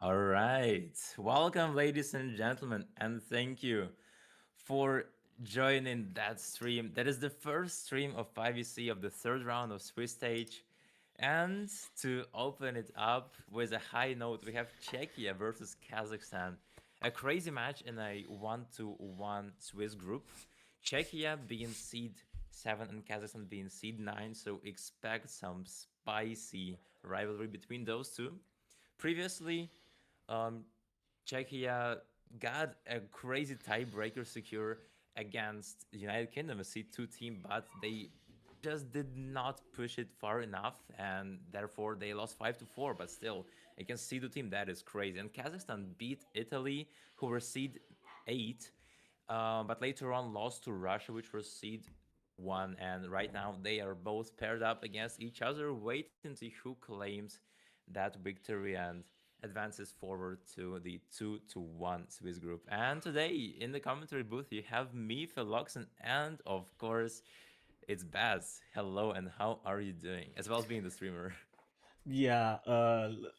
All right. Welcome, ladies and gentlemen, and thank you for joining that stream. That is the first stream of 5EC of the third round of Swiss stage. And to open it up with a high note, we have Czechia versus Kazakhstan. A crazy match in a 1-1 Swiss group. Czechia being seed 7 and Kazakhstan being seed 9, so expect some spicy rivalry between those two. Previously, um, Czechia got a crazy tiebreaker secure against the United Kingdom, a C2 team, but they just did not push it far enough, and therefore they lost 5-4. But still, against C2 team, that is crazy. And Kazakhstan beat Italy, who were seed 8, but later on lost to Russia, which was seed 1. And right now they are both paired up against each other, waiting to see who claims that victory and advances forward to the 2-1 Swiss group. And today in the commentary booth, you have me, Philoxen, and of course, it's Baz. Hello, and how are you doing? As well as being the streamer. Yeah,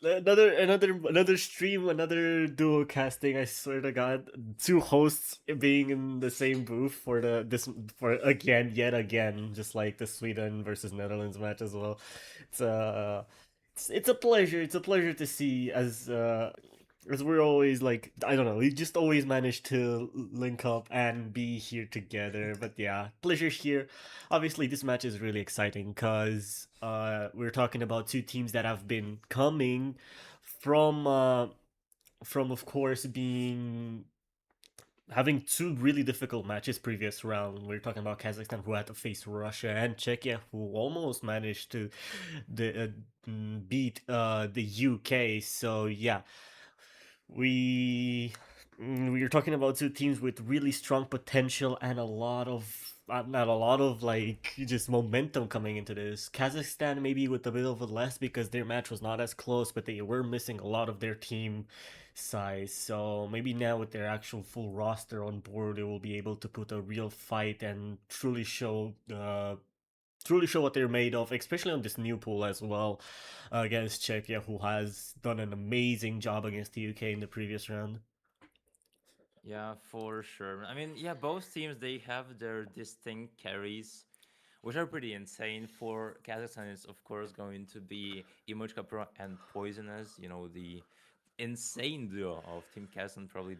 another stream, another duo casting. I swear to God, two hosts being in the same booth for the this for again, yet again, just like the Sweden versus Netherlands match as well. It's it's a pleasure. It's a pleasure to see as we're always like I don't know, we just always manage to link up and be here together. But yeah, pleasure here. Obviously, this match is really exciting because we're talking about two teams that have been coming from from of course being having two really difficult matches previous round. We're talking about Kazakhstan who had to face Russia and Czechia who almost managed to the, beat the UK. So yeah, we we are talking about two teams with really strong potential and a lot of not a lot of like just momentum coming into this. Kazakhstan maybe with a bit of a less because their match was not as close, but they were missing a lot of their team size. So maybe now with their actual full roster on board, they will be able to put a real fight and truly show what they're made of, especially on this new pool as well against Czechia, who has done an amazing job against the UK in the previous round. Yeah, for sure. I mean, yeah, both teams they have their distinct carries, which are pretty insane. For Kazakhstan, it's of course going to be Imuchka Pro and Poisonous. You know, the insane duo of Team Kazakhstan, probably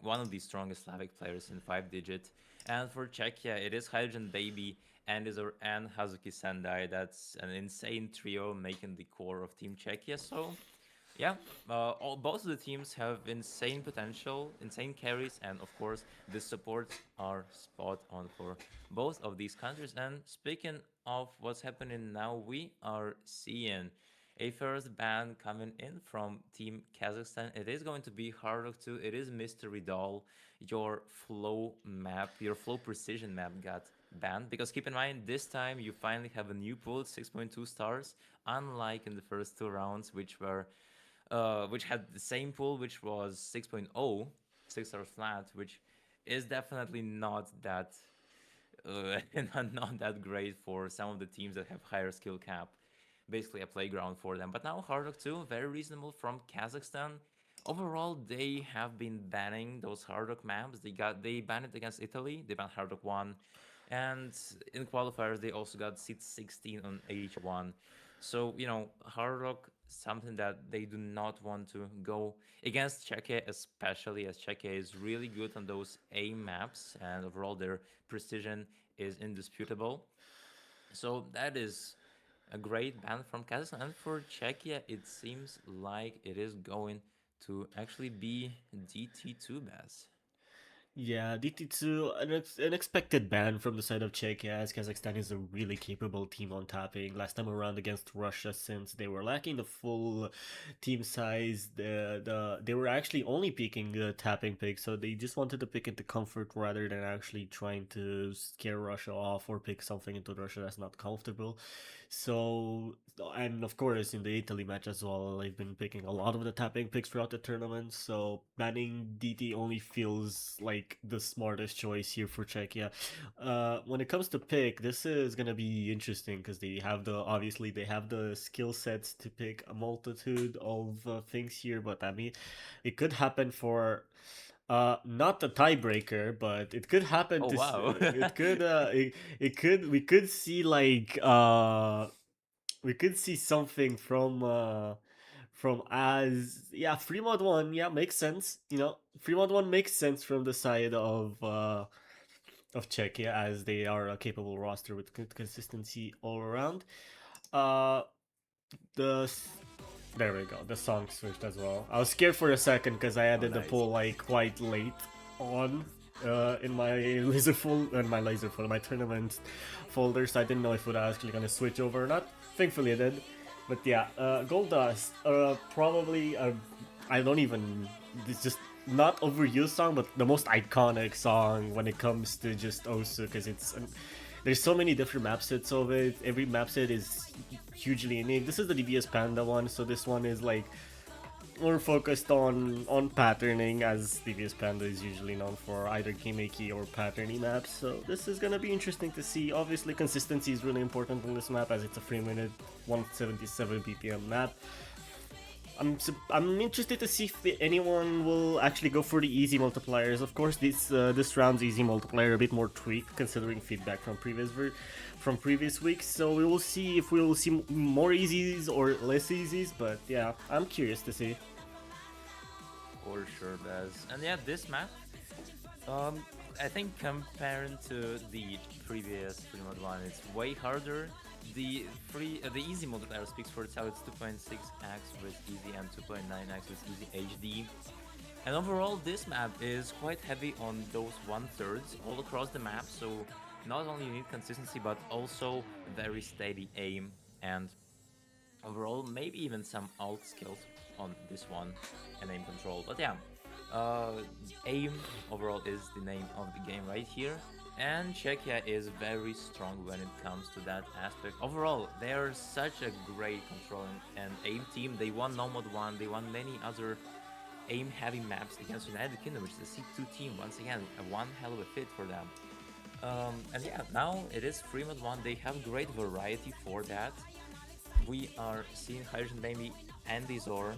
one of the strongest Slavic players in 5 digit. And for Czechia, it is Hydrogen Baby and Hazuki Sendai. That's an insane trio making the core of Team Czechia. So yeah, both of the teams have insane potential, insane carries, and of course, the supports are spot on for both of these countries. And speaking of what's happening now, we are seeing a first ban coming in from Team Kazakhstan. It is going to be Hard Rock 2. It is Mystery Doll. Your flow map, your flow precision map got banned. Because keep in mind, this time you finally have a new pool, 6.2 stars, unlike in the first two rounds, which had the same pool, which was 6.0, 6 stars flat, which is definitely not that not that great for some of the teams that have higher skill cap. Basically, a playground for them. But now Hard Rock 2, very reasonable from Kazakhstan. Overall, they have been banning those Hard Rock maps. They banned it against Italy. They banned Hard Rock 1, and in qualifiers they also got seat 16 on H1. So Hard Rock, something that they do not want to go against Czechia, especially as Czechia is really good on those A maps, and overall their precision is indisputable. So that is a great ban from Kazakhstan. And for Czechia, it seems like it is going to actually be DT2 Bass. Yeah, DT2, an expected ban from the side of Czechia, as Kazakhstan is a really capable team on tapping. Last time around against Russia, since they were lacking the full team size, they were actually only picking the tapping pick, so they just wanted to pick into comfort rather than actually trying to scare Russia off or pick something into Russia that's not comfortable. So, and of course, in the Italy match as well, I've been picking a lot of the tapping picks throughout the tournament. So, banning DT only feels like the smartest choice here for Czechia. When it comes to pick, this is gonna be interesting because they have the skill sets to pick a multitude of things here. But I mean, it could happen for not the tiebreaker, but it could happen Oh to wow. it could we could see like we could see something from as yeah, 3-mod 1, yeah, makes sense. 3-mod 1 makes sense from the side of Czechia, as they are a capable roster with good consistency all around. uh the There we go. The song switched as well. I was scared for a second because I Oh added the nice. poll like quite late on in my my tournament folder, so I didn't know if it was actually gonna switch over or not. Thankfully it did. But yeah, Gold Dust, probably I don't even, it's just not overused song, but the most iconic song when it comes to just Osu, because there's so many different map sets of it. Every map set is hugely unique. This is the DBS Panda one, so this one is like more focused on patterning, as DBS Panda is usually known for either gimmicky or patterny maps. So this is gonna be interesting to see. Obviously, consistency is really important on this map, as it's a 3-minute, 177 BPM map. I'm interested to see if anyone will actually go for the easy multipliers. Of course, this round's easy multiplier a bit more tweaked considering feedback from previous weeks. So we will see if we will see more easies or less easies. But yeah, I'm curious to see. For sure, Baz. And yeah, this map, um, I think comparing to the previous 3-mod 1, it's way harder. The easy multiplier speaks for itself. It's 2.6x with easy and 2.9x with easy HD. And overall, this map is quite heavy on those 1/3s all across the map. So not only you need consistency, but also very steady aim and overall maybe even some alt skills on this one and aim control. But yeah, uh, aim overall is the name of the game right here. And Czechia is very strong when it comes to that aspect. Overall, they are such a great control and aim team. They won No-Mod 1, they won many other aim-heavy maps against United Kingdom, which is a C2 team. Once again, one hell of a fit for them. And yeah, now it is 3-mod 1. They have great variety for that. We are seeing Hydrogen Baby and Dizor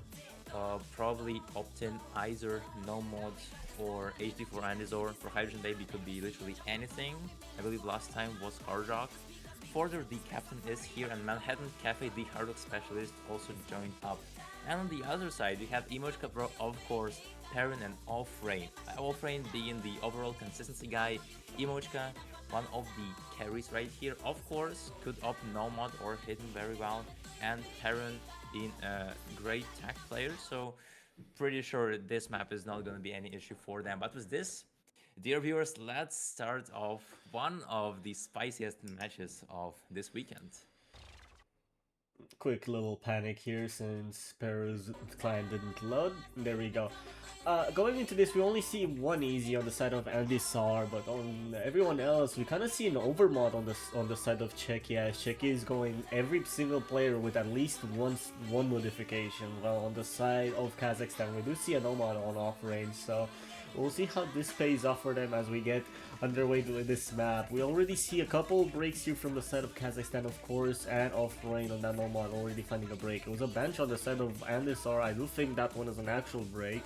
probably opt in either no mod or HD for Andizor. For Hydrogen Baby could be literally anything. I believe last time was Hard Rock. Further, the captain is here, and Manhattan Cafe, the Hard Rock specialist, also joined up. And on the other side, we have Emochka Pro, of course, Perrin and Offrain. Offrain being the overall consistency guy, Emochka, one of the carries right here, of course, could opt no mod or hit him very well, and Perrin being a great tech player, so pretty sure this map is not going to be any issue for them. But with this, dear viewers, let's start off one of the spiciest matches of this weekend. Quick little panic here since Peru's client didn't load. There we go. Going into this, we only see one easy on the side of Andy Sar, but on everyone else, we kind of see an overmod on the side of Czechia. Czechia is going every single player with at least one modification. While on the side of Kazakhstan, we do see an OMOD on off range, so we'll see how this pays off for them as we get underway with this map. We already see a couple breaks here from the side of Kazakhstan, of course, and off rain on that normal already finding a break. It was a bench on the side of Andisar. I do think that one is an actual break.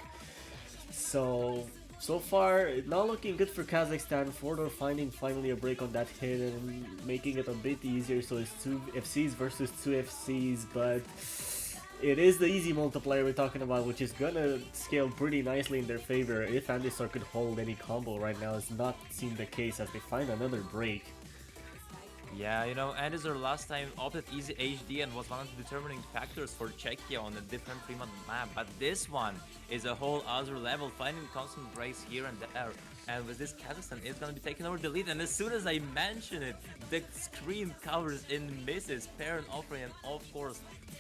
So far, not looking good for Kazakhstan. Fordor finding finally a break on that hit and making it a bit easier. So it's 2 FCs versus 2 FCs, but it is the easy multiplier we're talking about, which is gonna scale pretty nicely in their favor if Andisar could hold any combo right now. It's not seem the case as they find another break. Yeah, you know, Andizor last time opted easy HD and was one of the determining factors for Czechia on a different 3-mod map, but this one is a whole other level, finding constant breaks here and there. And with this, Kazakhstan is gonna be taking over the lead, and as soon as I mention it, the screen covers in misses. Perrin, Offering, and of course,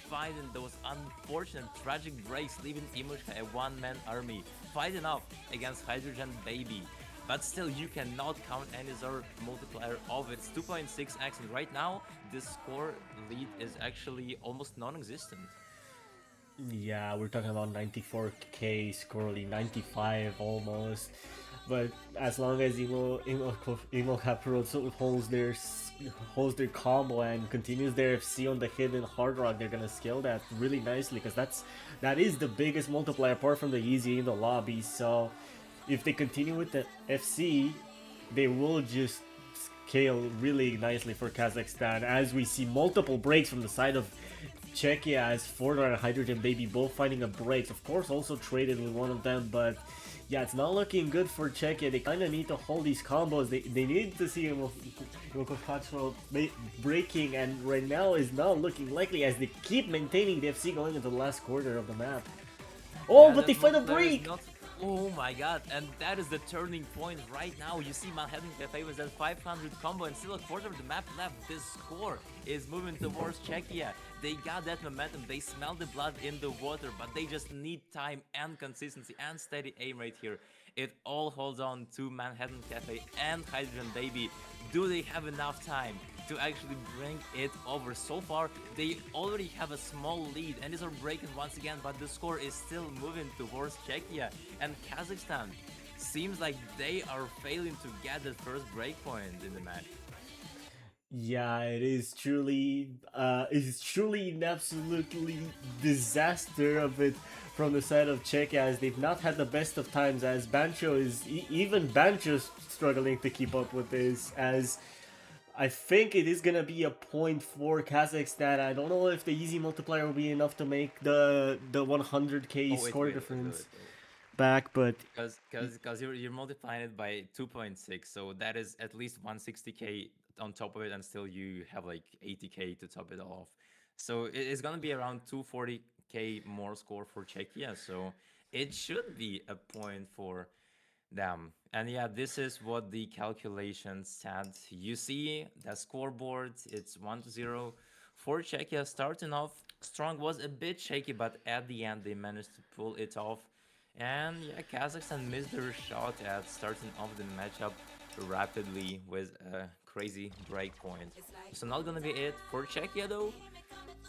finding those unfortunate tragic breaks, leaving Imushka a one-man army, fighting off against Hydrogen Baby. but still you cannot count any sort of multiplier of it. It's 2.6x, and right now this score lead is actually almost non-existent. Yeah, we're talking about 94k scorely, 95 almost. But as long as Emo Capro holds their combo and continues their FC on the hidden hard rock, they're gonna scale that really nicely because that is the biggest multiplier apart from the easy in the lobby. So if they continue with the FC, they will just scale really nicely for Kazakhstan as we see multiple breaks from the side of Czechia as Fordor and Hydrogen Baby both finding a break. Of course, also traded with one of them, but yeah, it's not looking good for Czechia. They kind of need to hold these combos. They need to see Control breaking, and right now is not looking likely as they keep maintaining the FC going into the last quarter of the map. Oh, Yeah, but they that find a multiplayer is break! not. Oh my god, and that is the turning point right now. You see Manhattan Cafe with that 500 combo and still a quarter of the map left. This score is moving towards Czechia. They got that momentum, they smell the blood in the water, but they just need time and consistency and steady aim right here. It all holds on to Manhattan Cafe and Hydrogen Baby. Do they have enough time to actually bring it over? So far, they already have a small lead and these are breaking once again, but the score is still moving towards Czechia. And Kazakhstan seems like they are failing to get the first breakpoint in the match. Yeah, it's truly an absolutely disaster of it from the side of Czechia as they've not had the best of times as Bancho is even Bancho's struggling to keep up with this as I think it is gonna be a point for Kazakhstan. I don't know if the easy multiplier will be enough to make the 100k Oh, it score will, it will, difference it will. back, but Because you're multiplying it by 2.6, so that is at least 160k on top of it, and still you have like 80k to top it all off. So it's gonna be around 240k more score for Czechia. So it should be a point for them. And yeah, this is what the calculations said. You see the scoreboard, it's 1-0 for Czechia. Starting off strong was a bit shaky, but at the end they managed to pull it off. And yeah, Kazakhstan missed their shot at starting off the matchup rapidly with a crazy break point. So not gonna be it for Czechia though.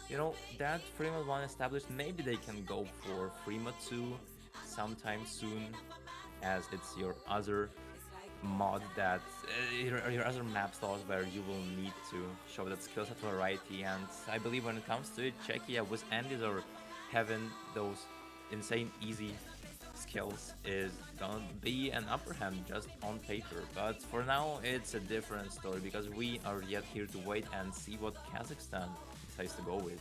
You know, that Freema 1 established, maybe they can go for Freema 2 sometime soon, as it's your other mod that your other map slots where you will need to show that skill set variety. And I believe when it comes to it, Czechia with Andes or having those insane easy skills is gonna be an upper hand just on paper. But for now, it's a different story because we are yet here to wait and see what Kazakhstan decides to go with.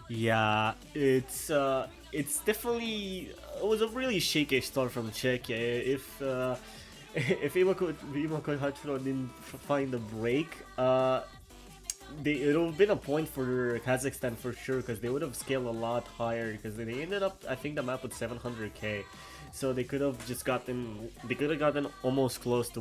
yeah, it's definitely it was a really shaky start from Czechia. If Imo could Hachiro didn't find the break, it would have been a point for Kazakhstan for sure because they would have scaled a lot higher because they ended up I think the map with 700k, so they could have just gotten almost close to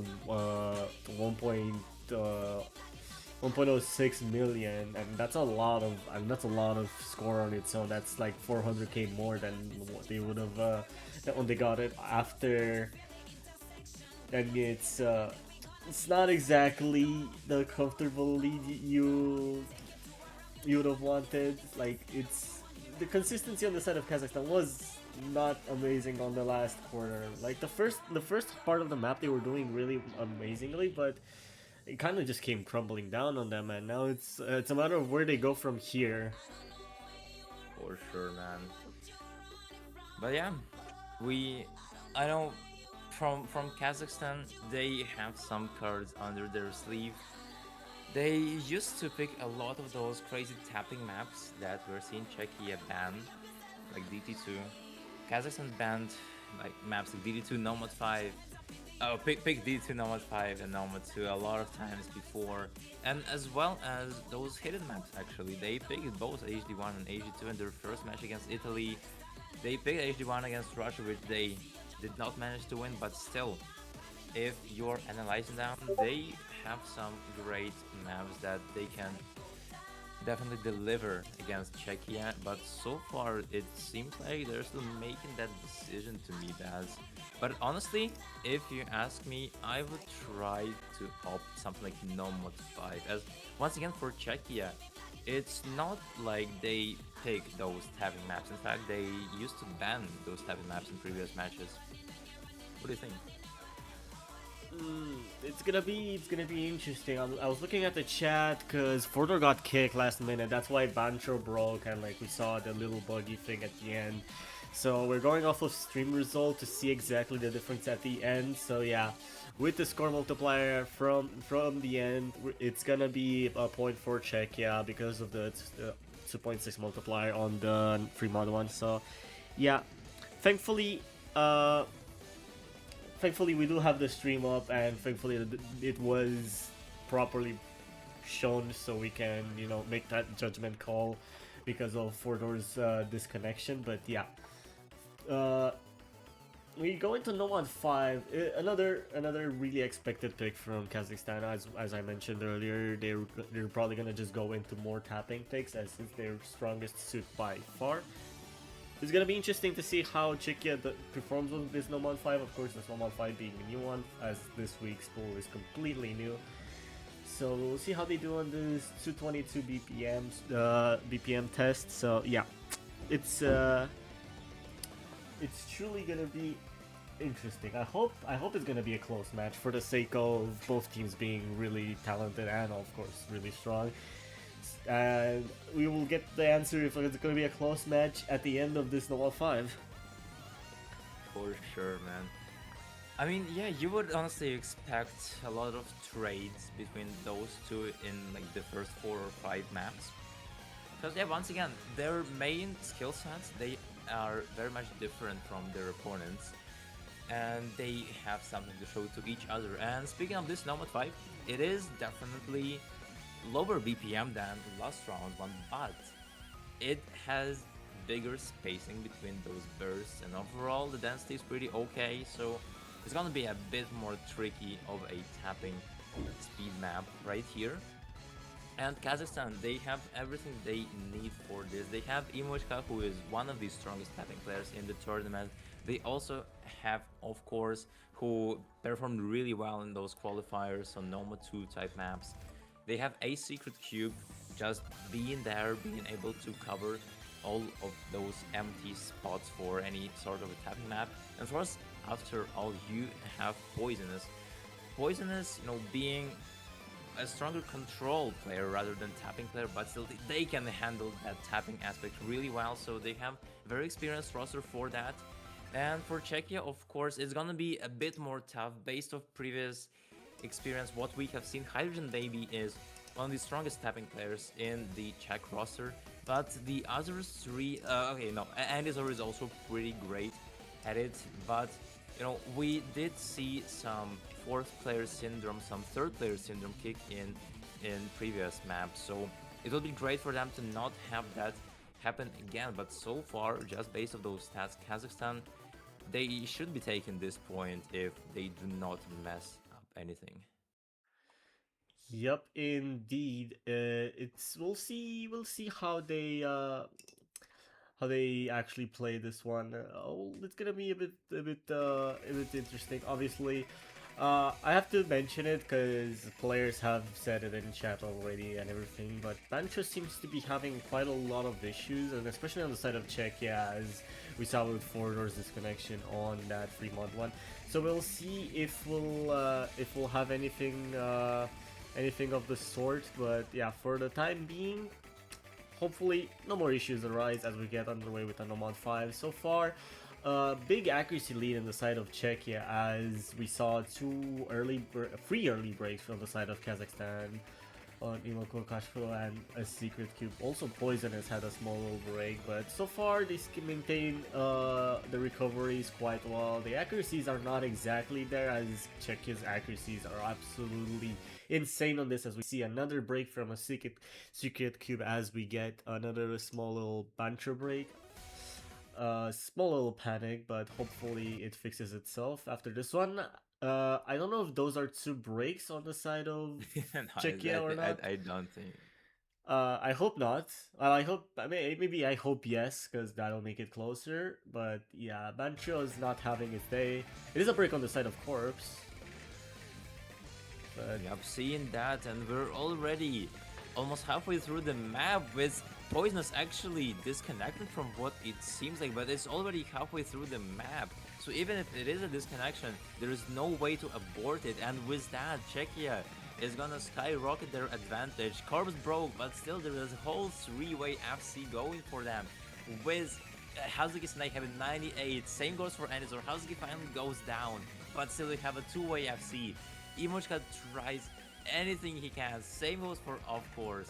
1.06 million, and that's a lot of score on its own. That's like 400k more than what they would have when they got it after. And it's not exactly the comfortable lead you would have wanted. Like it's the consistency on the side of Kazakhstan was not amazing on the last quarter. Like the first part of the map they were doing really amazingly, but it kind of just came crumbling down on them, and now it's a matter of where they go from here. For sure, man. But yeah, we I know from Kazakhstan they have some cards under their sleeve. They used to pick a lot of those crazy tapping maps that we're seeing Czechia ban, like DT2. Kazakhstan banned like maps like DD2 Nomad 5. Oh, pick DD2 Nomad 5 and Nomad 2 a lot of times before, and as well as those hidden maps. Actually, they picked both HD1 and HD2 in their first match against Italy. They picked HD1 against Russia, which they did not manage to win, but still, if you're analyzing them, they have some great maps that definitely deliver against Czechia, but so far it seems like they're still making that decision to me, Baz. But honestly, if you ask me, I would try to opt something like no mod 5. As once again for Czechia, it's not like they pick those tapping maps. In fact, they used to ban those tapping maps in previous matches. What do you think? It's gonna be interesting. I was looking at the chat because Fordor got kicked last minute. That's why Bancho broke, and like we saw the little buggy thing at the end. So we're going off of stream result to see exactly the difference at the end. So yeah, with the score multiplier from the end, it's gonna be a point for Czechia because of the 2.6 multiplier on the free mod one. So yeah, thankfully. Uh, Thankfully we do have the stream up, and thankfully it was properly shown so we can make that judgment call because of Fordor's disconnection. But yeah, uh, we go into No Mod 5. Another really expected pick from Kazakhstan. As I mentioned earlier, they're probably gonna just go into more tapping picks as it's their strongest suit by far. It's gonna be interesting to see how Czechia performs with this No Mod 5. Of course, this No Mod 5 being a new one, as this week's pool is completely new. So we'll see how they do on this 222 BPM test. So yeah, it's truly gonna be interesting. I hope it's gonna be a close match for the sake of both teams being really talented and of course really strong. And we will get the answer if it's going to be a close match at the end of this Noah 5. For sure, man. I mean, yeah, you would honestly expect a lot of trades between those two in like the first 4 or 5 maps. Because yeah, once again, their main skill sets, they are very much different from their opponents. And they have something to show to each other. And speaking of this Nomad 5, it is definitely lower BPM than last round one, but it has bigger spacing between those bursts, and overall the density is pretty okay, so it's gonna be a bit more tricky of a tapping speed map right here. And Kazakhstan, they have everything they need for this. They have Imochka, who is one of the strongest tapping players in the tournament. They also have, of course, who performed really well in those qualifiers on Noma 2 type maps. They have a secret cube, just being there, being able to cover all of those empty spots for any sort of a tapping map. And of course, after all, you have Poisonous. Poisonous, being a stronger control player rather than tapping player, but still they can handle that tapping aspect really well, so they have very experienced roster for that. And for Czechia, of course, it's gonna be a bit more tough based off previous experience. What we have seen, Hydrogen Baby is one of the strongest tapping players in the Czech roster, but the other three, okay, no, Andizor is also pretty great at it, but we did see some fourth player syndrome, some third player syndrome kick in previous maps, so it will be great for them to not have that happen again. But so far, just based on those stats, Kazakhstan, they should be taking this point if they do not mess up anything. Yep, indeed. It's we'll see how they actually play this one. It's gonna be a bit interesting. Obviously, I have to mention it because players have said it in chat already and everything. But Bancho seems to be having quite a lot of issues, and especially on the side of Czechia, as we saw with Fordor's disconnection on that free mod one. So we'll see if we'll have anything of the sort. But yeah, for the time being, hopefully no more issues arise as we get underway with the No Mod 5. So far, big accuracy lead in the side of Czechia, as we saw three early breaks from the side of Kazakhstan on Imoko Kashfuro and a secret cube. Also Poisonous had a small break, but so far they can maintain the recoveries quite well. The accuracies are not exactly there, as Czechia's accuracies are absolutely insane on this, as we see another break from a secret cube as we get another small little banter break. Small little panic, but hopefully it fixes itself after this one. I don't know if those are two breaks on the side of No, Czechia or not. I don't think. I hope not. Well, I hope. I mean, maybe I hope yes, because that'll make it closer. But yeah, Bancho is not having its day. It is a break on the side of Corpse, but We have seen that, and we're already almost halfway through the map with Poisonous actually disconnected from what it seems like, but it's already halfway through the map. So even if it is a disconnection, there is no way to abort it, and with that, Czechia is gonna skyrocket their advantage. Corpse broke, but still there is a whole three-way FC going for them. With Hazuki Snake having 98, same goes for Anizor. Hazuki finally goes down, but still we have a two-way FC. Imochka tries anything he can. Same goes for of course,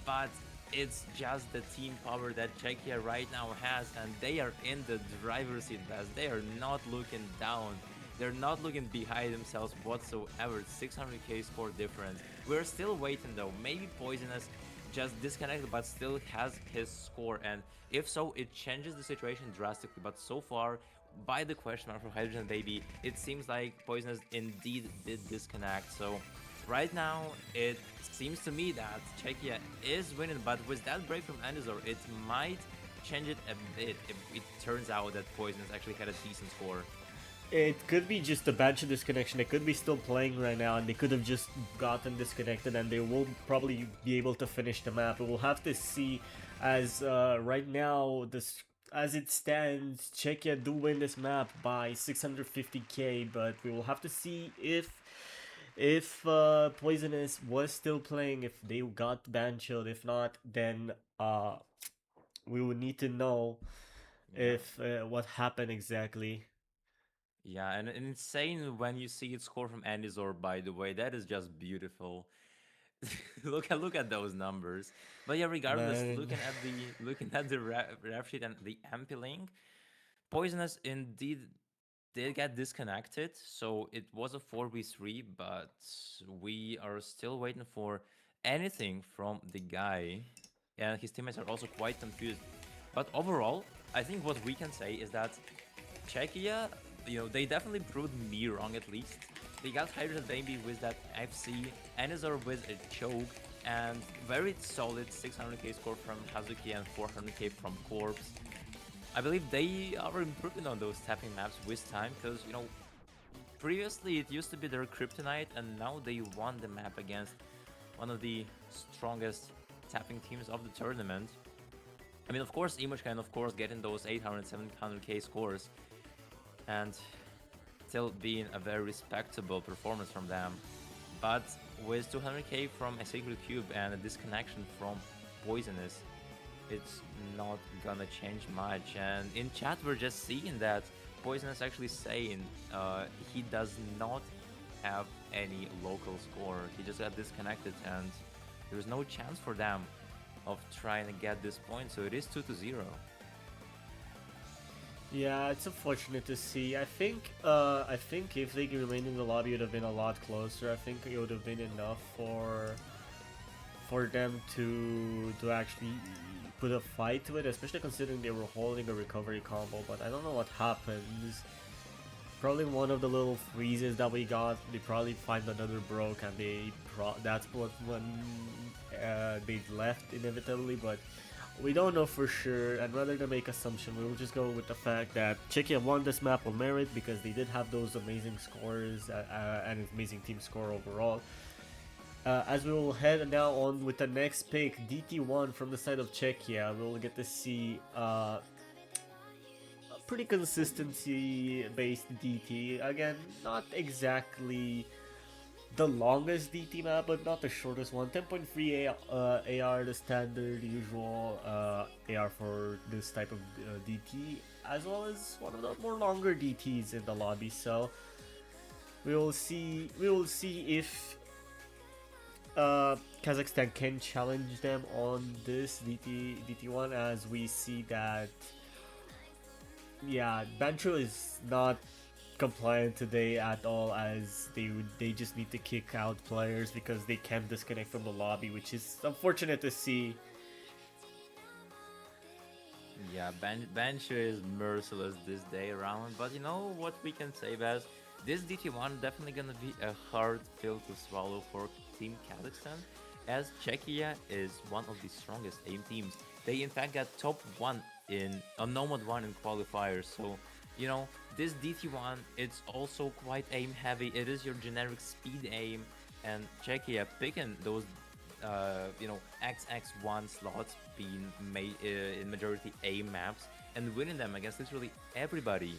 but it's just the team power that Czechia right now has, and they are in the driver's seat. Best. They are not looking down. They're not looking behind themselves whatsoever. 600k score difference. We're still waiting though. Maybe Poisonous just disconnected, but still has his score, and if so, it changes the situation drastically. But so far, by the question mark for Hydrogen Baby, it seems like Poisonous indeed did disconnect. So right now, it seems to me that Czechia is winning, but with that break from Anizor, it might change it a bit if it turns out that Poisonous actually had a decent score. it could be just a Bancho disconnection. They could be still playing right now, and they could have just gotten disconnected, and they will probably be able to finish the map. We'll have to see, as right now this. As it stands, Czechia do win this map by 650k, but we will have to see if Poisonous was still playing, if they got ban chilled. If not, then we would need to know Yeah. if what happened exactly. Yeah, and insane when you see it score from Anizor, by the way. That is just beautiful. Look at those numbers. But yeah, regardless, Man, looking at the ref sheet and the MP link, Poisonous indeed did get disconnected, so it was a 4v3, but we are still waiting for anything from the guy, and his teammates are also quite confused. But overall, I think what we can say is that Czechia, they definitely proved me wrong at least. They got Hydrogen Baby with that FC, Anizor with a choke, and very solid 600k score from Hazuki and 400k from Corpse. I believe they are improving on those tapping maps with time, because, previously it used to be their kryptonite, and now they won the map against one of the strongest tapping teams of the tournament. I mean, of course, Imochka and of course getting those 800, 700k scores, and still being a very respectable performance from them. But with 200k from a Sacred Cube and a disconnection from Poisonous, it's not gonna change much. And in chat, we're just seeing that Poisonous actually saying he does not have any local score. He just got disconnected, and there's no chance for them of trying to get this point. So it is 2-0. yeah, it's unfortunate to see. I think if they remained in the lobby, it would have been a lot closer. I think it would have been enough for them to actually put a fight to it, especially considering they were holding a recovery combo. But I don't know what happens. Probably one of the little freezes that we got. They probably find another broke, and that's what when they left inevitably. But we don't know for sure, and rather than make assumption, we will just go with the fact that Czechia won this map on merit because they did have those amazing scores and amazing team score overall. As we will head now on with the next pick, DT1 from the side of Czechia, we will get to see a pretty consistency-based DT. Again, not exactly the longest DT map, but not the shortest one. 10.3 AR, the standard, usual AR for this type of DT, as well as one of the more longer DTs in the lobby. So we will see. We will see if Kazakhstan can challenge them on this DT1, as we see that yeah, Bancho is not compliant today at all, as they just need to kick out players because they can't disconnect from the lobby, which is unfortunate to see. Yeah, Bancho is merciless this day around, but you know what we can say, Baz? This DT1 definitely gonna be a hard pill to swallow for Team Kazakhstan, as Czechia is one of the strongest aim teams. They in fact got top one in a Nomad one in qualifiers. So, you know, this DT1 it's also quite aim heavy. It is your generic speed aim, and Czechia picking those XX1 slots being made in majority aim maps and winning them against literally everybody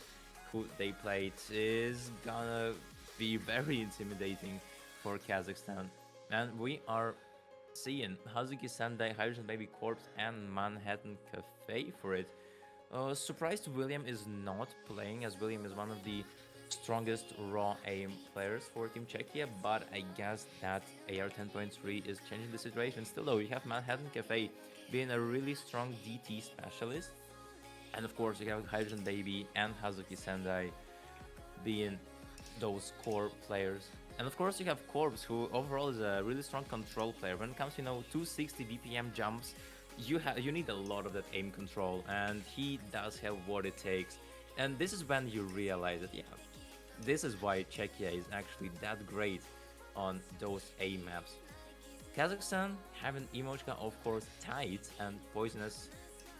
who they played is gonna be very intimidating for Kazakhstan. And we are seeing Hazuki Sendai, Hydrogen Baby Corpse, and Manhattan Cafe for it. Surprised William is not playing, as William is one of the strongest raw aim players for Team Czechia, but I guess that AR 10.3 is changing the situation. Still, though, you have Manhattan Cafe being a really strong DT specialist, and of course, you have Hydrogen Baby and Hazuki Sendai being those core players. And of course, you have Corpse, who overall is a really strong control player. When it comes to 260 BPM jumps, you need a lot of that aim control, and he does have what it takes. And this is when you realize that this is why Czechia is actually that great on those aim maps. Kazakhstan having Emochka of course tight and Poisonous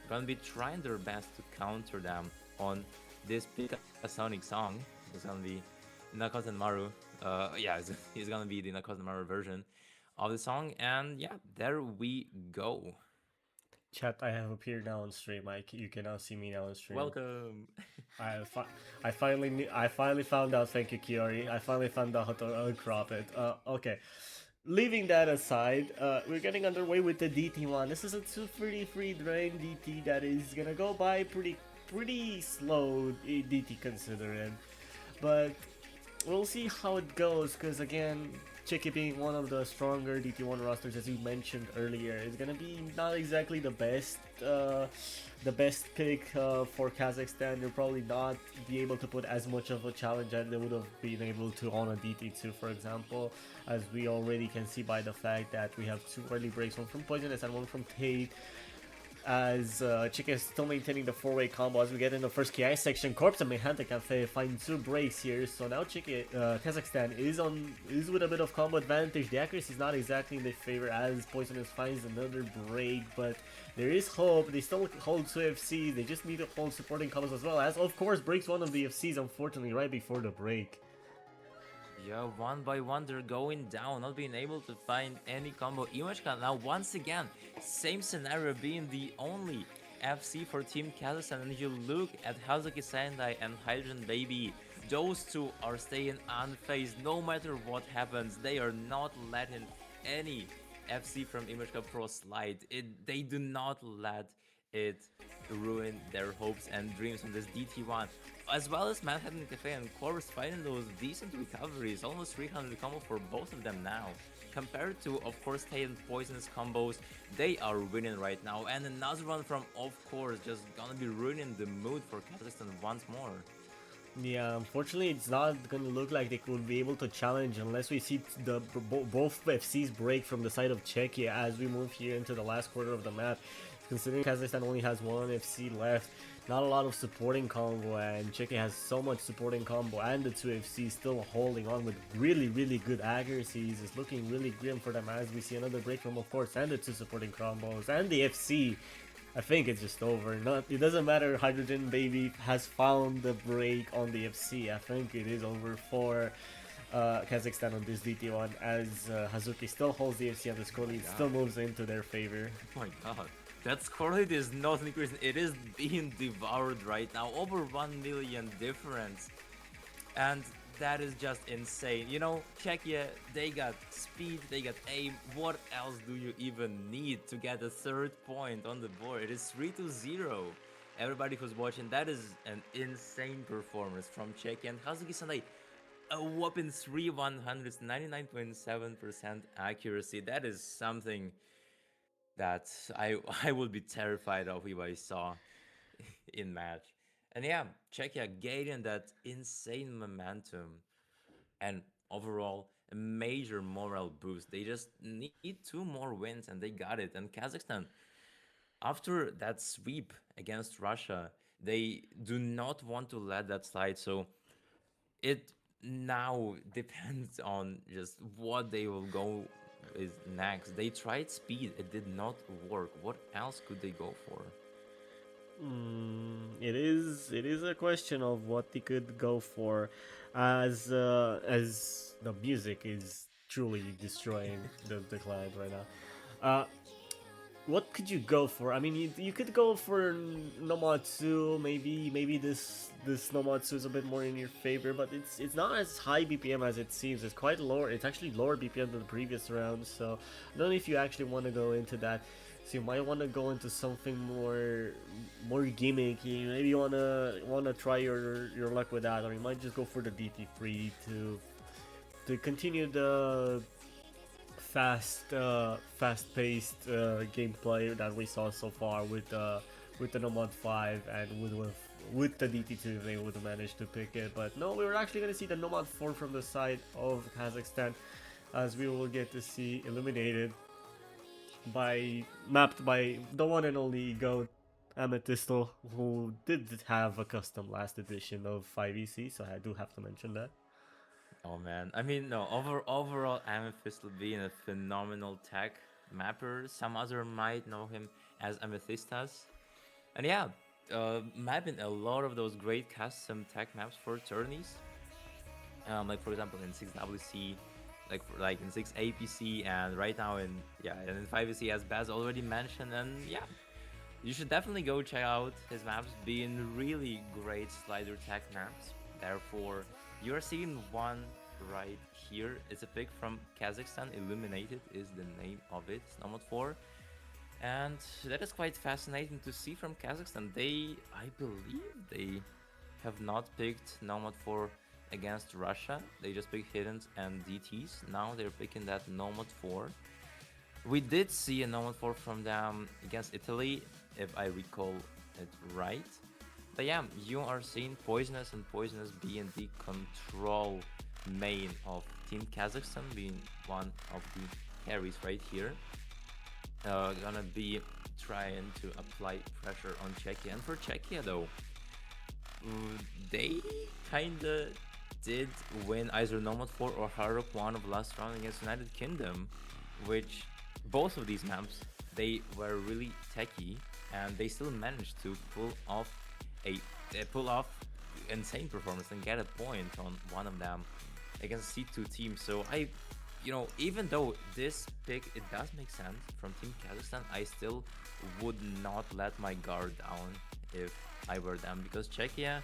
gonna be trying their best to counter them on this Sonic song. It's gonna be Nakotan Maru. It's gonna be the Nakotan Maru version of the song, and yeah, there we go. Chat, I have appeared now on stream. You can now see me now on stream. Welcome. I finally found out. Thank you, Kiori. I finally found out how to uncrop it. Okay. Leaving that aside, we're getting underway with the DT1. This is a 233 drain DT that is gonna go by pretty slow DT considering, but we'll see how it goes. Because again, Czechia being one of the stronger DT1 rosters, as you mentioned earlier, is gonna be not exactly the best pick for Kazakhstan. They'll probably not be able to put as much of a challenge as they would have been able to on a DT2, for example, as we already can see by the fact that we have two early breaks, one from Poisonous and one from Tate, as Chica is still maintaining the four-way combo as we get in the first KI section. Corpse and Manhattan Cafe find two breaks here, so now Kazakhstan is with a bit of combo advantage. The accuracy is not exactly in their favor as Poisonous finds another break, but there is hope. They still hold two FCs, they just need to hold supporting combos as well, as of course breaks one of the FCs unfortunately right before the break. Yeah, one by one they're going down, not being able to find any combo. Imashka now once again, same scenario being the only FC for Team Kazakhstan, and you look at Hazuki Sendai and Hydrogen Baby, those two are staying unfazed no matter what happens. They are not letting any FC from Imashka Pro slide. They do not let it ruin their hopes and dreams on this DT1. As well as Manhattan Cafe and Corvus finding those decent recoveries, almost 300 combo for both of them now. Compared to, of course, Tate and Poisonous combos, they are winning right now. And another one from, of course, just gonna be ruining the mood for Kazakhstan once more. Yeah, unfortunately, it's not gonna look like they could be able to challenge unless we see both FCs break from the side of Czechia as we move here into the last quarter of the map. Considering Kazakhstan only has one FC left, not a lot of supporting combo, and Czechia has so much supporting combo, and the two FCs still holding on with really good accuracies. It's looking really grim for them as we see another break from, of course, and the two supporting combos, and the FC. I think it's just over. It doesn't matter. Hydrogen Baby has found the break on the FC. I think it is over for Kazakhstan on this DT1 as Hazuki still holds the FC and the score lead still moves into their favor. Oh my god. That score lead is not increasing. It is being devoured right now. Over 1 million difference. And that is just insane. Czechia, they got speed, they got aim. What else do you even need to get a third point on the board? It is 3-0. Everybody who's watching, that is an insane performance from Czechia. And Hazuki Sendai, a whopping 3-100s, 99.7% accuracy. That is something that I would be terrified of if I saw in match. And yeah, Czechia gaining that insane momentum and overall a major morale boost. They just need two more wins and they got it. And Kazakhstan, after that sweep against Russia, they do not want to let that slide. So it now depends on just what they will go is next. They tried speed, it did not work. What else could they go for? It is a question of what they could go for, as the music is truly destroying the client right now. Uh, what could you go for? I mean, you could go for Nomatsu. Maybe this Nomatsu is a bit more in your favor, but it's not as high BPM as it seems. It's quite lower. It's actually lower BPM than the previous round. So I don't know if you actually want to go into that. So you might want to go into something more gimmicky. Maybe you wanna try your luck with that, or you might just go for the DT3 to continue the fast-paced gameplay that we saw so far with the Nomad 5 and with the DT2 they would have managed to pick it. But no, we were actually going to see the Nomad 4 from the side of Kazakhstan, as we will get to see eliminated mapped by the one and only GOAT Amethysto, who did have a custom last edition of 5EC, so I do have to mention that. Oh man, I mean, no, overall, Amethyst being a phenomenal tech mapper. Some other might know him as Amethystas. And yeah, mapping a lot of those great custom tech maps for tourneys. Like for example in 6WC, like in 6 APC, and right now in and in 5EC as Baz already mentioned. And yeah, you should definitely go check out his maps, being really great slider tech maps. Therefore, you're seeing one right here. It's a pick from Kazakhstan. Illuminated is the name of it. It's Nomad 4. And that is quite fascinating to see from Kazakhstan. I believe they have not picked Nomad 4 against Russia. They just picked Hiddens and DTs. Now they're picking that Nomad 4. We did see a Nomad 4 from them against Italy, if I recall it right. But yeah, you are seeing Poisonous, and Poisonous being the control main of Team Kazakhstan, being one of the carries right here. Gonna be trying to apply pressure on Czechia. And for Czechia though, they kinda did win either Nomad 4 or Haruk 1 of last round against United Kingdom, which both of these maps, they were really techy, and they still managed to a pull off insane performance and get a point on one of them against C2 team. So even though this pick, it does make sense from Team Kazakhstan, I still would not let my guard down if I were them, because Czechia,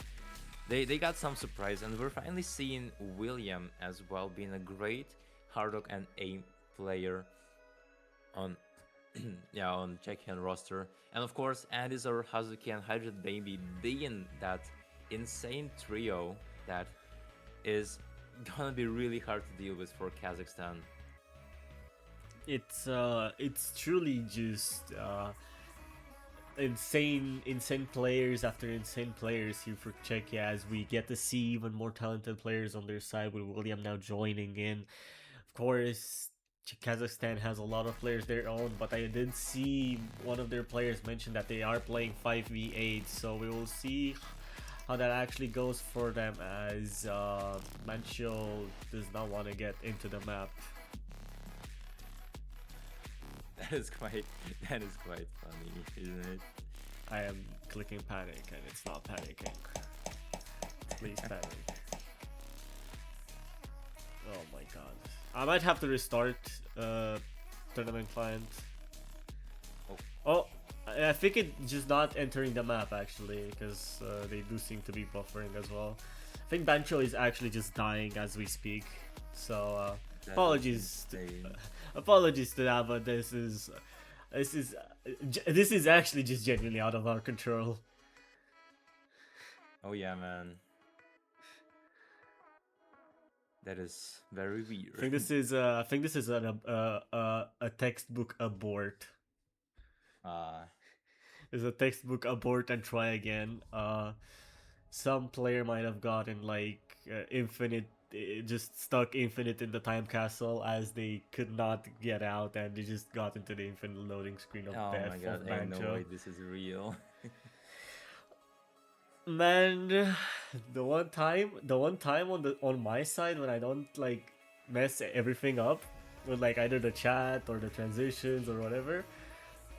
they got some surprise, and we're finally seeing William as well being a great hard rock and aim player on on Czechian roster. And of course Andis or Hazuki and Hydred Baby being that insane trio that is gonna be really hard to deal with for Kazakhstan. It's truly just insane players after insane players here for Czechia, as we get to see even more talented players on their side with William now joining in. Of course, Kazakhstan has a lot of players their own, but I did see one of their players mention that they are playing 5v8, so we will see how that actually goes for them, as Mancho does not want to get into the map. That is quite funny, isn't it? I am clicking panic and it's not panicking. Please panic. Oh my god. I might have to restart tournament client. Oh, I think it's just not entering the map actually, because they do seem to be buffering as well. I think Bancho is actually just dying as we speak. So apologies to that, but this is actually just genuinely out of our control. Oh yeah, man. That is very weird. I think this is a textbook abort. It's a textbook abort and try again. Some player might have gotten like infinite, just stuck infinite in the time castle, as they could not get out, and they just got into the infinite loading screen of oh death my god, of ain't no Banjo. way this is real. Man, the one time on my side when I don't like mess everything up, with like either the chat or the transitions or whatever,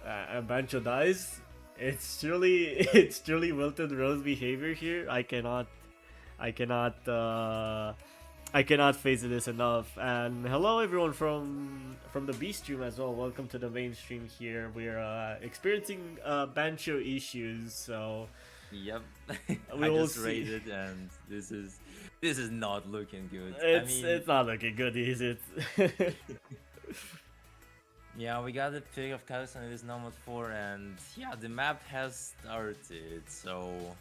and Bancho dies, it's truly it's truly Wilton Rose behavior here. I cannot I cannot face this enough. And hello everyone from the B stream as well. Welcome to the main stream here. We're experiencing Bancho issues, so Yep. we I will just see. raided and this is not looking good. I It's mean, not looking good, is it? yeah, we got the pick of Kazakhstan in this Nomad 4, and yeah, the map has started, so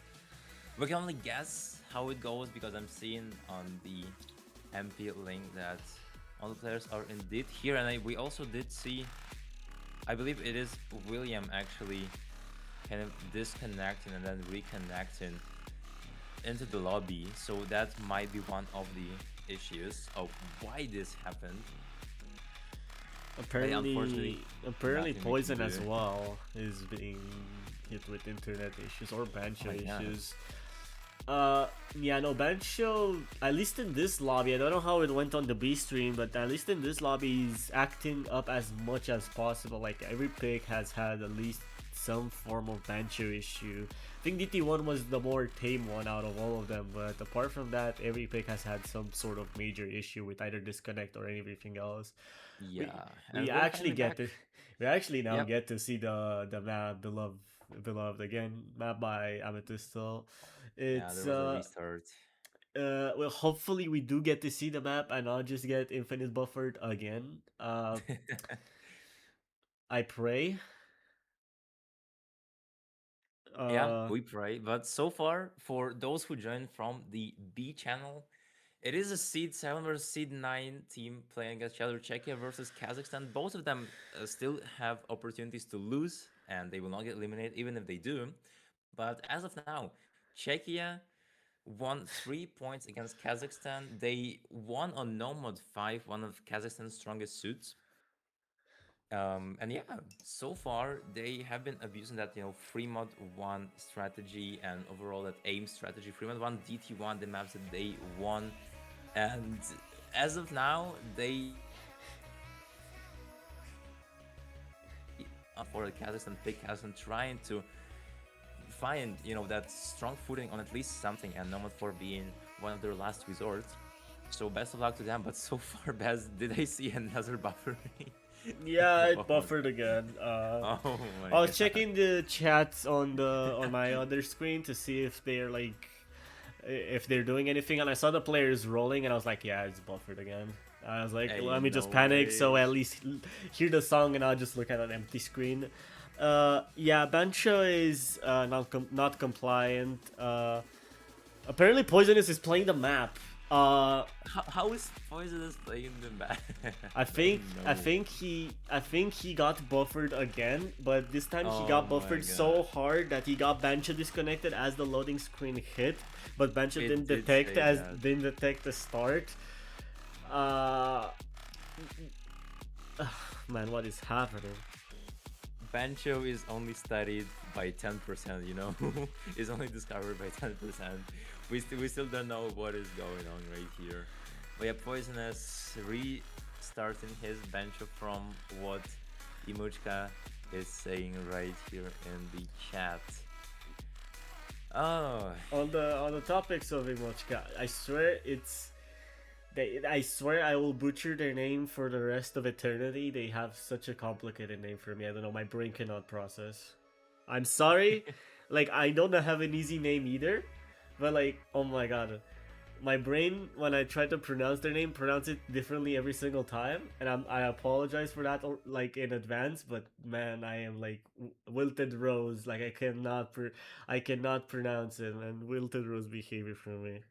we can only guess how it goes because I'm seeing on the MP link that all the players are indeed here, and we also did see, I believe it is William actually kind of disconnecting and then reconnecting into the lobby, so that might be one of the issues of why this happened. But unfortunately, apparently nothing we can Poison as do. well is being hit with internet issues or Oh Bancho my god. issues. Yeah, no, Bancho, at least in this lobby, I don't know how it went on the B stream, but at least in this lobby, he's acting up as much as possible. Like, every pick has had at least some form of Bancho issue. I think DT1 was the more tame one out of all of them, but apart from that, every pick has had some sort of major issue with either disconnect or anything else. We Yeah, we and we're actually finally get back. to we actually now Yep. get to see the map beloved again, map by Amethyst. Yeah, It's there was a restart. well, hopefully we do get to see the map and not just get infinite buffered again. I pray. Yeah, Uh, we pray. But so far, for those who joined from the B channel, it is a seed 7 versus seed 9 team playing against each other. Czechia versus Kazakhstan. Both of them still have opportunities to lose, and they will not get eliminated even if they do. But as of now, Czechia won 3 points against Kazakhstan. They won on No Mod 5, one of Kazakhstan's strongest suits. And yeah, so far they have been abusing that, free mod 1 strategy and overall that aim strategy. Free mod 1, DT1, the maps that they won. And as of now, they for the Kazakhstan pick Kazakhstan trying to find, that strong footing on at least something, and Nomad 4 being one of their last resorts. So best of luck to them. But so far, best, did I see another buffer? yeah, it Oh, buffered again. oh my I was god. checking the chats on my other screen to see if they're like if they're doing anything, and I saw the players rolling, and I was like, yeah, it's buffered again. I was like, Hey, let me no just panic so way. at least hear the song and I'll just look at an empty screen. Yeah, Bancho is not compliant. Apparently Poisonous is playing the map. How is Poisonous playing the map? I Oh think no. I think he got buffered again, but this time he Oh got my buffered so god. hard that he got Bancho disconnected as the loading screen hit, but Bancho It did say that. didn't detect the start. Uh, man, what is happening? Bancho is only studied by 10%, is only discovered by 10%. We still don't know what is going on right here. But yeah, Poisonous restarting his Bancho from what Imuchka is saying right here in the chat. Oh, On the topics of Imochka, I swear it's I swear I will butcher their name for the rest of eternity. They have such a complicated name for me. I don't know. My brain cannot process. I'm sorry. Like, I don't have an easy name either. But, like, oh my god. My brain, when I try to pronounce their name, pronounce it differently every single time. And I apologize for that, like, in advance. But, man, I am, like, Wilted Rose. Like, I cannot pronounce it. And Wilted Rose behavior for me.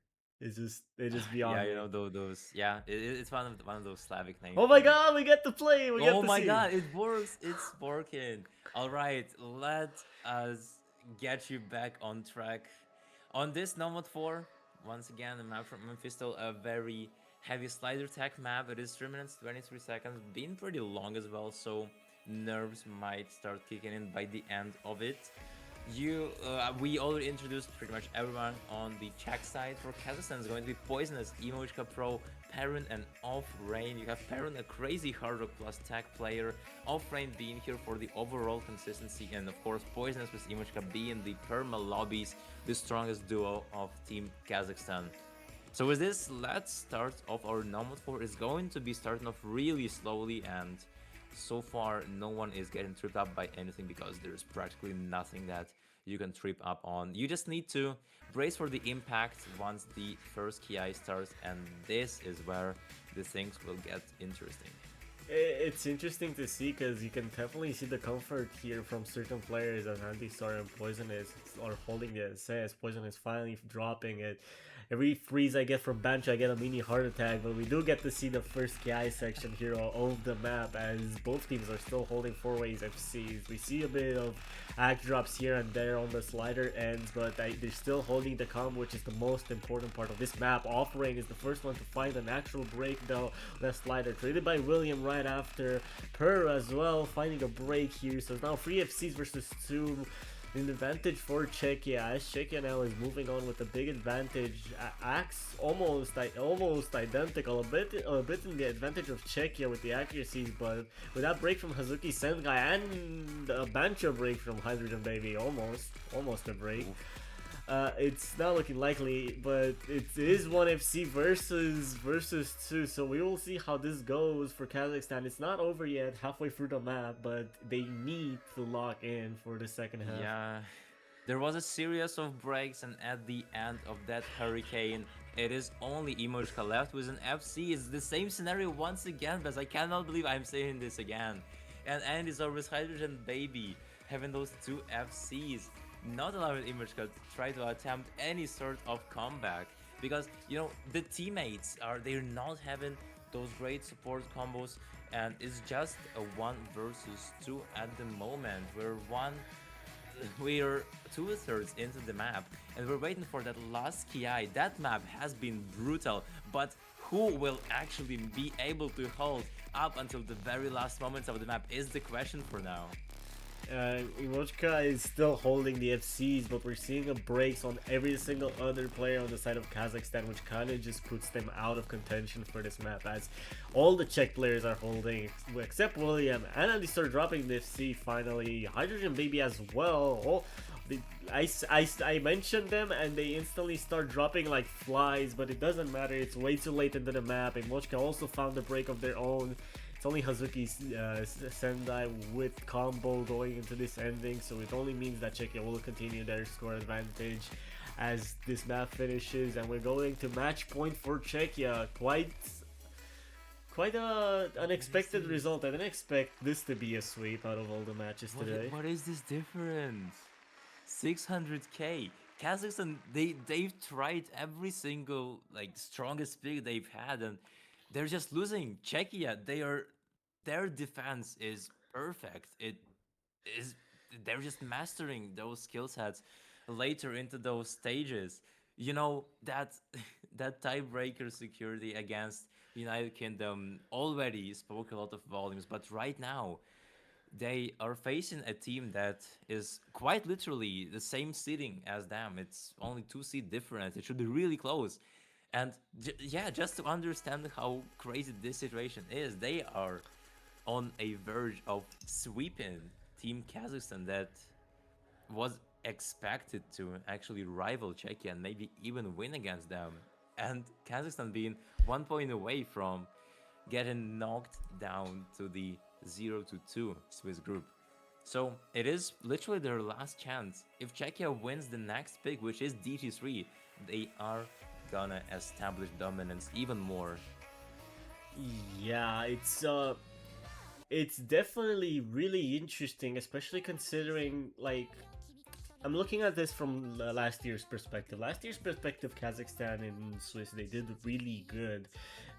It's just yeah, beyond me. those. Yeah, it's one of those Slavic names Oh for my me. god, we get to play, we get Oh to my see. god, it works! It's working. All right, let us get you back on track. On this Nomad 4, once again, a map from Mephisto, a very heavy slider tech map. It is 3 minutes 23 seconds, been pretty long as well, so nerves might start kicking in by the end of it. We already introduced pretty much everyone on the Czech side. For Kazakhstan, it's going to be Poisonous, Emochka Pro, Perrin and Off-Rain. You have Perrin, a crazy hard rock plus tech player. Off-Rain being here for the overall consistency, and of course Poisonous with Imochka being the perma lobbies, the strongest duo of Team Kazakhstan. So with this, let's start off our Nomad 4. It's going to be starting off really slowly, and so far no one is getting tripped up by anything because there's practically nothing that you can trip up on. You just need to brace for the impact once the first KI starts, and this is where the things will get interesting. It's interesting to see because you can definitely see the comfort here from certain players as Anti-Star and Poisonous are holding the SS. Poisonous finally dropping it. Every freeze I get from Bancho, I get a mini heart attack, but we do get to see the first KI section here of the map as both teams are still holding 4-ways FCs. We see a bit of act drops here and there on the slider ends, but they're still holding the combo, which is the most important part of this map. Off-Rain is the first one to find an actual break though. That slider traded by William right after. Per as well finding a break here, so now 3 FCs versus 2. An advantage for Czechia as Czechia now is moving on with a big advantage. Axe almost identical, a bit in the advantage of Czechia with the accuracies, but with that break from Hazuki Sengai and a Bancho break from Hydrogen Baby, almost a break. It's not looking likely, but it is 1 FC versus 2, so we will see how this goes for Kazakhstan. It's not over yet, halfway through the map, but they need to lock in for the second half. Yeah, there was a series of breaks, and at the end of that hurricane, it is only Imochka left with an FC. It's the same scenario once again, but I cannot believe I'm saying this again. And Andy is with Hydrogen Baby having those 2 FCs, not allowing Imochka to try to attempt any sort of comeback, because you know the teammates they're not having those great support combos, and it's just a 1 versus 2 at the moment. We're 2/3 into the map, and we're waiting for that last KI. That map has been brutal, but who will actually be able to hold up until the very last moments of the map is the question for now. Imochka is still holding the FCs, but we're seeing a breaks on every single other player on the side of Kazakhstan, which kind of just puts them out of contention for this map, as all the Czech players are holding, except William, and then they start dropping the FC finally. Hydrogen Baby as well. I mentioned them and they instantly start dropping like flies, but it doesn't matter, it's way too late into the map. Imochka also found a break of their own. It's only Hazuki Sendai with combo going into this ending, so it only means that Czechia will continue their score advantage as this map finishes, and we're going to match point for Czechia. Quite a unexpected result. I didn't expect this to be a sweep out of all the matches today. What is this difference? 600k. Kazakhstan, they've tried every single like strongest pick they've had, and they're just losing. Czechia, their defense is perfect. They're just mastering those skill sets later into those stages. You know that that tiebreaker security against United Kingdom already spoke a lot of volumes, but right now they are facing a team that is quite literally the same seeding as them. It's only 2 seed difference. It should be really close. And yeah, just to understand how crazy this situation is, they are on a verge of sweeping Team Kazakhstan that was expected to actually rival Czechia and maybe even win against them. And Kazakhstan being 1 point away from getting knocked down to the 0-2 Swiss group. So it is literally their last chance. If Czechia wins the next pick, which is DT3, they are gonna establish dominance even more. Yeah, it's definitely really interesting, especially considering like I'm looking at this from last year's perspective. Last year's perspective, Kazakhstan and Swiss, they did really good.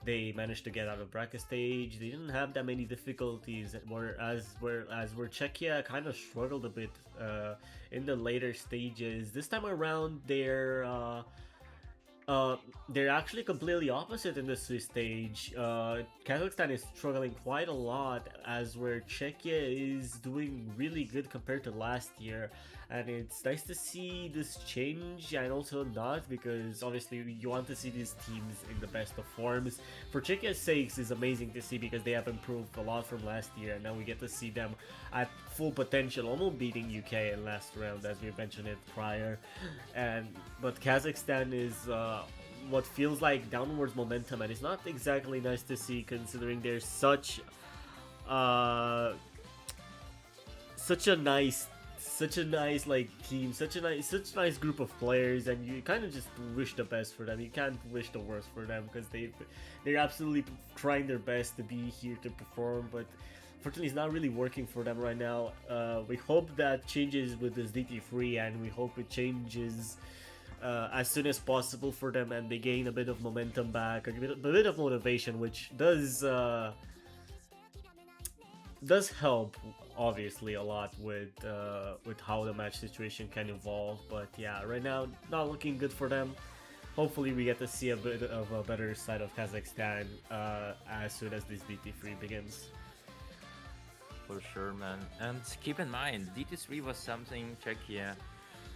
They managed to get out of bracket stage. They didn't have that many difficulties, whereas Czechia kind of struggled a bit in the later stages. This time around, they're actually completely opposite in the Swiss stage. Kazakhstan is struggling quite a lot, as where Czechia is doing really good compared to last year. and it's nice to see this change and also not, because obviously you want to see these teams in the best of forms. For Czechia's sakes, it's amazing to see because they have improved a lot from last year, and now we get to see them at full potential, almost beating UK in last round, as we mentioned it prior. And but Kazakhstan is what feels like downwards momentum, and it's not exactly nice to see considering there's uh, such a nice like team, such a nice group of players, and you kind of just wish the best for them. You can't wish the worst for them because they're absolutely trying their best to be here to perform, but fortunately it's not really working for them right now. We hope that changes with this DT3, and we hope it changes as soon as possible for them, and they gain a bit of momentum back, a bit of motivation, which does help obviously a lot with how the match situation can evolve. But yeah, right now not looking good for them. Hopefully we get to see a bit of a better side of Kazakhstan as soon as this DT3 begins. For sure, man. And keep in mind, DT3 was something Czechia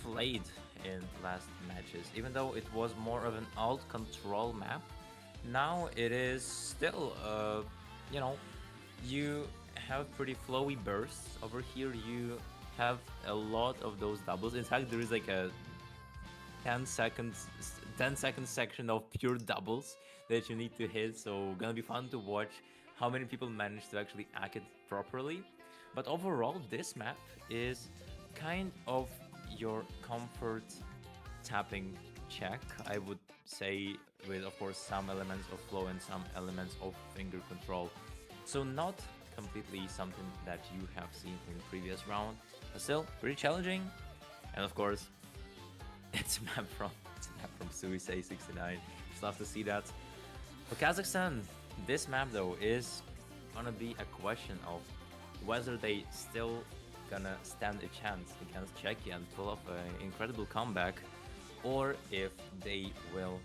played in last matches, even though it was more of an alt control map. Now it is still, you know, you have pretty flowy bursts. Over here you have a lot of those doubles. In fact, there is like a 10 second section of pure doubles that you need to hit, so gonna be fun to watch how many people manage to actually hack it properly. But overall, this map is kind of your comfort tapping check, I would say, with of course some elements of flow and some elements of finger control. So not completely something that you have seen in previous round, but still pretty challenging. And of course, it's a map from Suicide 69. Just love to see that. For Kazakhstan, this map though is gonna be a question of whether they still gonna stand a chance against Czechia and pull off an incredible comeback, or if they will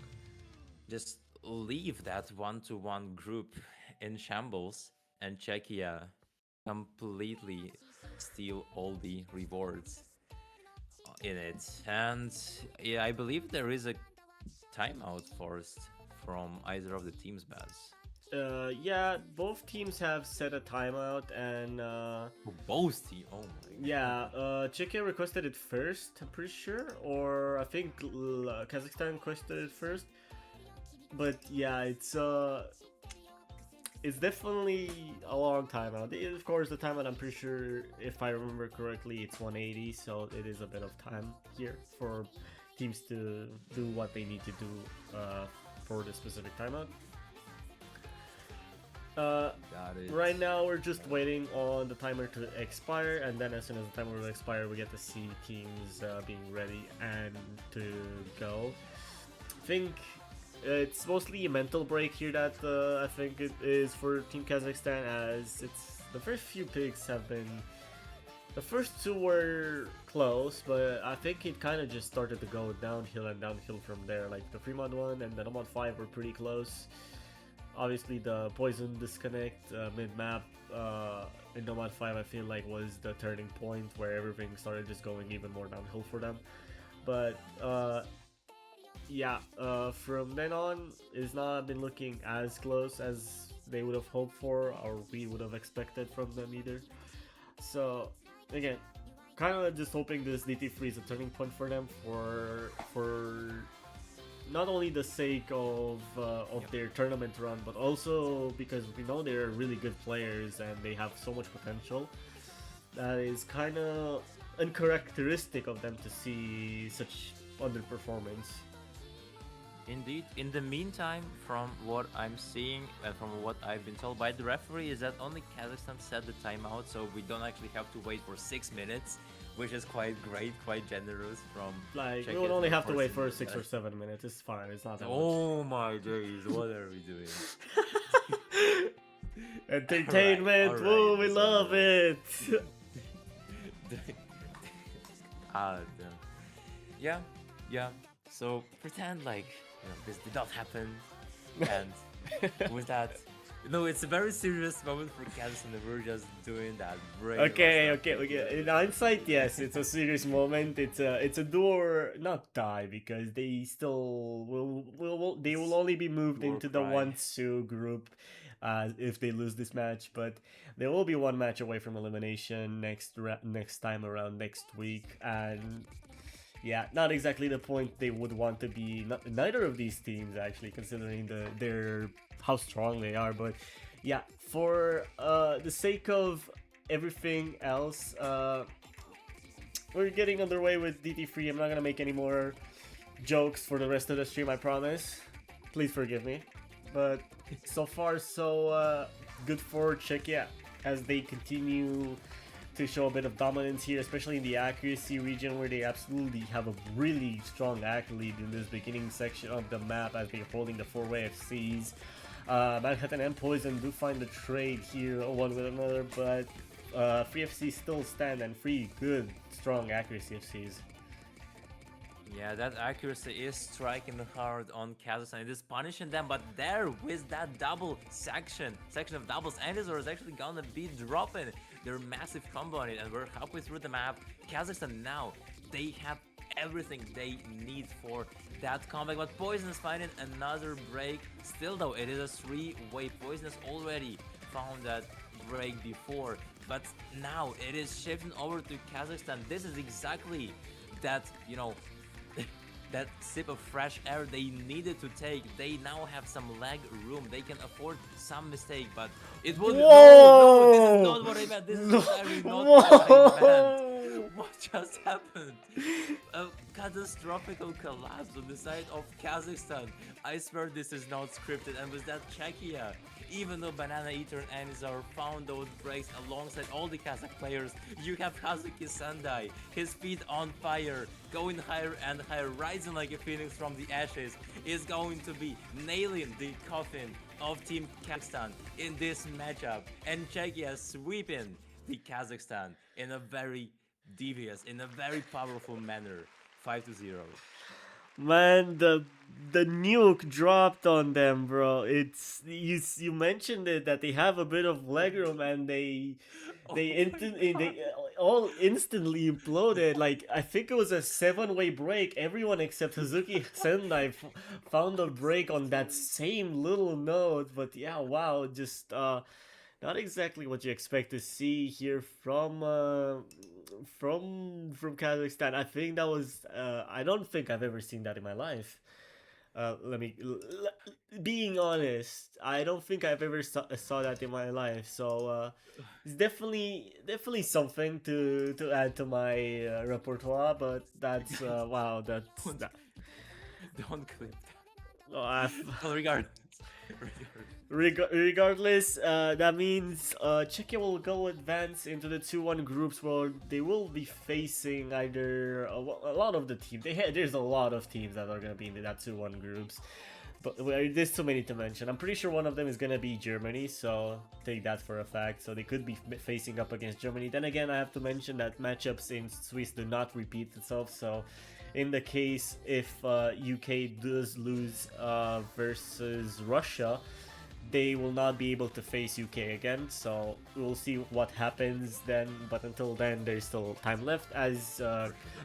just leave that one-to-one group in shambles and Czechia completely steal all the rewards in it. And yeah, I believe there is a timeout forced from either of the teams, Baz. Yeah, both teams have set a timeout, and Oh, both teams. Oh my yeah, Czechia requested it first, I'm pretty sure, or I think Kazakhstan requested it first. But yeah, it's definitely a long timeout. Of course, the timeout, I'm pretty sure, if I remember correctly, it's 180, so it is a bit of time here for teams to do what they need to do for the specific timeout. Got it. Right now, we're just waiting on the timer to expire, and then as soon as the timer will expire, we get to see teams being ready and to go. I think it's mostly a mental break here that I think it is for Team Kazakhstan, as it's the first few picks have been. The first two were close, but I think it kind of just started to go downhill and downhill from there. Like the Fremont 1 and the Nomad 5 were pretty close. Obviously, the Poison disconnect mid-map in Nomad 5, I feel like, was the turning point where everything started just going even more downhill for them. But yeah, from then on, it's not been looking as close as they would have hoped for, or we would have expected from them either. So again, kind of just hoping this DT3 is a turning point for them, for not only the sake of their tournament run, but also because we know they're really good players and they have so much potential. That is kind of uncharacteristic of them to see such underperformance. Indeed. In the meantime, from what I'm seeing and from what I've been told by the referee, is that only Kazakhstan set the timeout, so we don't actually have to wait for 6 minutes, which is quite great, quite generous from. Like, we Czechia would only to have to wait force for it. 6 or 7 minutes. It's fine. It's not that Oh my days, what are we doing? much. Entertainment. Alright, Woo, we so- love it. Damn. Yeah, yeah. So pretend like this did not happen, and with that, No, it's a very serious moment for Kazakhstan. We're just doing that brain rust Okay, stuff okay, they okay. do. In hindsight, yes, it's a serious moment. It's a do or not die because they still they will It's only be moved war into the cry. 1-2 group, if they lose this match. But they will be one match away from elimination next time around next week. And yeah, not exactly the point they would want to be. Neither of these teams actually, considering their how strong they are. But yeah, for the sake of everything else, we're getting underway with DT3. I'm not gonna make any more jokes for the rest of the stream. I promise. Please forgive me. But so far, so good for Czechia as they continue to show a bit of dominance here, especially in the accuracy region where they absolutely have a really strong acc lead in this beginning section of the map as they're holding the four-way FCs. Manhattan and Poison do find the trade here one with another, but free FCs still stand and free good, strong accuracy FCs. Yeah, that accuracy is striking hard on Kazakhstan. It is punishing them, but there with that double section of doubles, Andizor is actually gonna be dropping their massive combo on it, and we're halfway through the map. Kazakhstan now, they have everything they need for that comeback, but Poison is finding another break. Still though, it is a three-way. Poison has already found that break before, but now it is shifting over to Kazakhstan. This is exactly that, that sip of fresh air they needed to take. They now have some leg room. They can afford some mistake, but it would no, this is Whoa! not what I meant. This is No! very not what I meant. Whoa! What just happened? A catastrophical collapse on the side of Kazakhstan. I swear this is not scripted. And with that, Czechia, even though Banana Eater and Anizar found those breaks alongside all the Kazakh players, you have Hazuki Sandai, his feet on fire, going higher and higher, rising like a phoenix from the ashes, is going to be nailing the coffin of Team Kazakhstan in this matchup. And Czechia sweeping the Kazakhstan in a very devious, in a very powerful manner. 5-0. Man, the nuke dropped on them, bro. You mentioned it that they have a bit of leg room and Oh my god. they all instantly imploded. Like I think it was a seven-way break. Everyone except Hazuki Sendai found a break on that same little node. But yeah, wow, just not exactly what you expect to see here from Kazakhstan. I think that was I don't think I've ever seen that in my life. Being honest, I don't think I've ever saw that in my life. So it's definitely something to add to my repertoire. But that's wow, that's don't, that. don't clip Oh, that. Well, regardless. Regardless, that means Czechia will go advance into the 2-1 groups where they will be facing either a lot of the teams. There's a lot of teams that are going to be in that 2-1 groups. But there's too many to mention. I'm pretty sure one of them is going to be Germany, so take that for a fact. So they could be facing up against Germany. Then again, I have to mention that matchups in Swiss do not repeat itself. So in the case if UK does lose versus Russia, they will not be able to face UK again, so we'll see what happens then. But until then, there's still time left as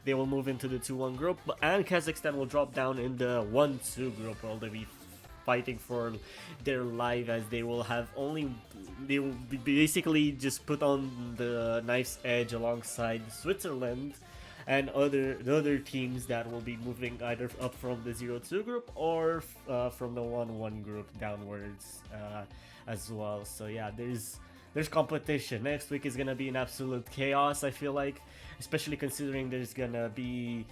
they will move into the 2-1 group, and Kazakhstan will drop down in the 1-2 group where they'll be fighting for their life as they will be basically just put on the knife's edge alongside Switzerland and the other teams that will be moving either up from the 0-2 group or from the 1-1 group downwards as well. So yeah, there's competition. Next week is gonna be an absolute chaos, I feel like, especially considering there's gonna be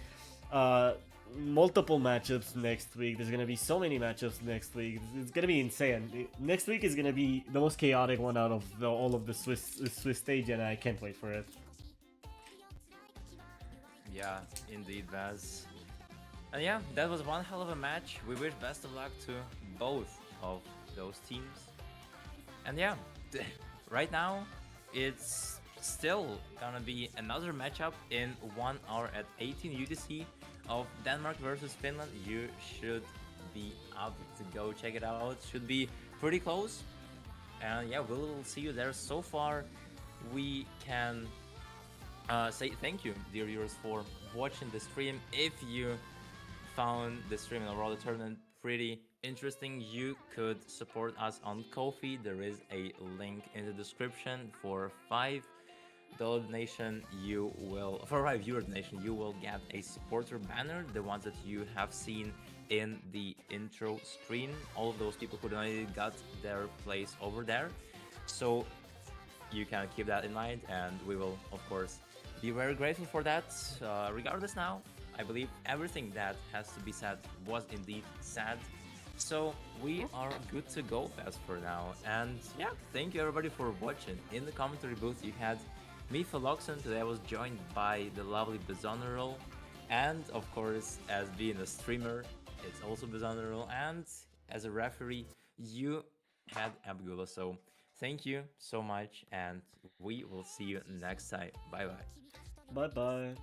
multiple matchups next week. There's gonna be so many matchups next week. It's gonna be insane. Next week is gonna be the most chaotic one out of all of the Swiss stage, and I can't wait for it. Yeah, indeed, Vaz. And yeah, that was one hell of a match. We wish best of luck to both of those teams. And yeah, right now it's still gonna be another matchup in 1 hour at 18 UTC of Denmark versus Finland. You should be up to go check it out. Should be pretty close. And yeah, we'll see you there. So far, we can say thank you, dear viewers, for watching the stream. If you found the stream and overall the tournament pretty interesting, you could support us on Ko-fi. There is a link in the description. For $5 donation, you will, for $5 donation, you will get a supporter banner, the ones that you have seen in the intro screen. All of those people who donated got their place over there. So you can keep that in mind, and we will, of course, be very grateful for that. Regardless, now, I believe everything that has to be said was indeed said. So we are good to go as for now. And yeah, thank you everybody for watching. In the commentary booth, you had me, Philoxen. Today I was joined by the lovely Bizonneral. And of course, as being a streamer, it's also Bizonneral. And as a referee, you had Abgula. So thank you so much, and we will see you next time. Bye bye. Bye bye.